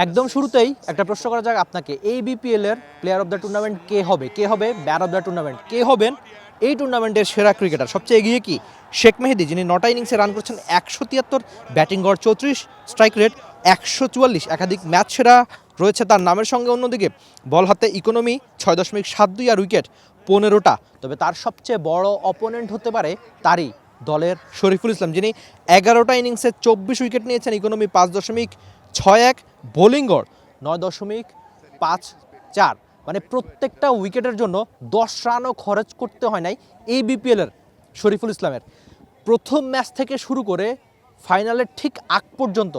একদম শুরুতেই একটা প্রশ্ন করা যাক আপনাকে, এই বিপিএল এর প্লেয়ার অফ দ্য টুর্নামেন্ট কে হবে, কে হবে ম্যান অফ দ্য টুর্নামেন্ট, কে হবেন এই টুর্নামেন্টের সেরা ক্রিকেটার? সবচেয়ে এগিয়ে কি শেখ মেহেদী, যিনি 9টা ইনিংসে রান করছেন 173, ব্যাটিং গড় 34, স্ট্রাইক রেট 144, একাধিক ম্যাচ সেরা রয়েছে তার নামের সঙ্গে। অন্যদিকে বল হাতে ইকোনমি 6.72 আর উইকেট 15টা। তবে তার সবচেয়ে বড় অপোনেন্ট হতে পারে তারই দলের শরীফুল ইসলাম, যিনি 11টা ইনিংসে 24 উইকেট নিয়েছেন, ইকোনমি 5.61, বোলিং গড় 9.54। মানে প্রত্যেকটা উইকেটের জন্য 10 রানও খরচ করতে হয় নাই এই বিপিএলের শরীফুল ইসলামের। প্রথম ম্যাচ থেকে শুরু করে ফাইনালের ঠিক আগ পর্যন্ত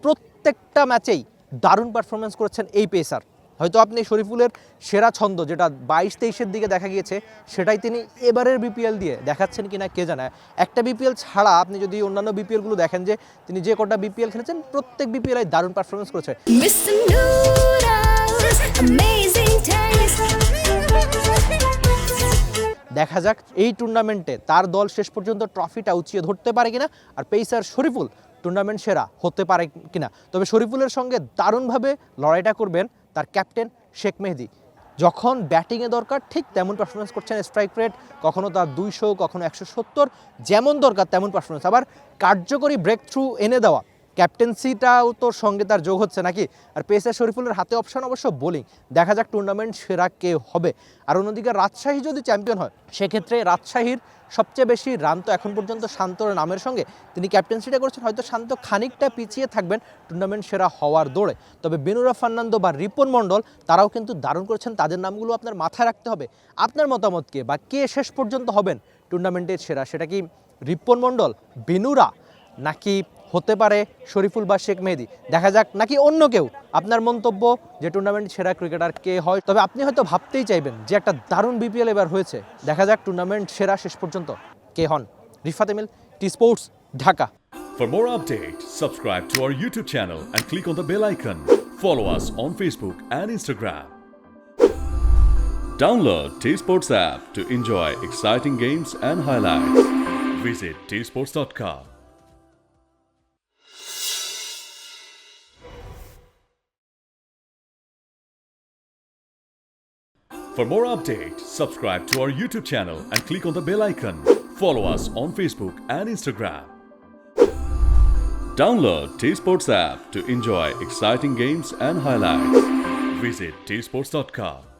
প্রত্যেকটা ম্যাচেই দারুণ পারফরমেন্স করেছেন এই পেসার। হয়তো আপনি শরীফুলের সেরা ছন্দ, যেটা 22-23-এর দিকে দেখা গিয়েছে, সেটাই তিনি এবারের বিপিএল দিয়ে দেখাচ্ছেন কিনা কে জানে। একটা বিপিএল ছাড়া আপনি যদি অন্যান্য বিপিএলগুলো দেখেন, যে তিনি যে কটা বিপিএল খেলেছেন প্রত্যেক বিপিএল দারুণ পারফরমেন্স করেছে। দেখা যাক এই টুর্নামেন্টে তার দল শেষ পর্যন্ত ট্রফিটা উঁচিয়ে ধরতে পারে কিনা, আর পেসার শরীফুল টুর্নামেন্ট সেরা হতে পারে কিনা। তবে শরীফুলের সঙ্গে দারুণভাবে লড়াইটা করবেন তার ক্যাপ্টেন শেখ মেহেদী। যখন ব্যাটিংয়ে দরকার ঠিক তেমন পারফরমেন্স করছেন, স্ট্রাইক রেট কখনো তার 200, কখনো 170, যেমন দরকার তেমন পারফরমেন্স। আবার কার্যকরী ব্রেক থ্রু এনে দেওয়া, ক্যাপ্টেন্সিটাও তো সঙ্গে তার যোগ হচ্ছে নাকি। আর পেসার শরীফুলের হাতে অপশন অবশ্য বোলিং। দেখা যাক টুর্নামেন্ট সেরা কে হবে। আর অন্যদিকে রাজশাহী যদি চ্যাম্পিয়ন হয়, সেক্ষেত্রে রাজশাহীর সবচেয়ে বেশি রান তো এখন পর্যন্ত শান্তর নামের সঙ্গে, তিনি ক্যাপ্টেন্সিটা করছেন। হয়তো শান্ত খানিকটা পিছিয়ে থাকবেন টুর্নামেন্ট সেরা হওয়ার দৌড়ে। তবে বেনুরা ফার্নান্দো বা রিপন মণ্ডল, তারাও কিন্তু দারুণ করেছেন। তাদের নামগুলো আপনার মাথায় রাখতে হবে। আপনার মতামত কে, বা কে শেষ পর্যন্ত হবেন টুর্নামেন্টের সেরা? সেটা কি রিপন মণ্ডল, বেনুরা, নাকি হতে পারে শরীফুল বা শেখ মেহেদী? দেখা যাক, নাকি অন্য কেউ? আপনার মন্তব্য যে টুর্নামেন্ট সেরা ক্রিকেটার কে হয়। তবে আপনি হয়তো ভাবতেই চাইবেন যে একটা দারুণ বিপিএল এবার হয়েছে, দেখা যাক টুর্নামেন্ট সেরা শেষ পর্যন্ত কে হন। Rifat Emil, T Sports, Dhaka. For more updates, subscribe to our YouTube channel and click on the bell icon. Follow us on Facebook and Instagram. Download T Sports app to enjoy exciting games and highlights. Visit tsports.com. For more updates, subscribe to our YouTube channel and click on the bell icon. Follow us on Facebook and Instagram. Download T Sports app to enjoy exciting games and highlights. Visit tsports.com.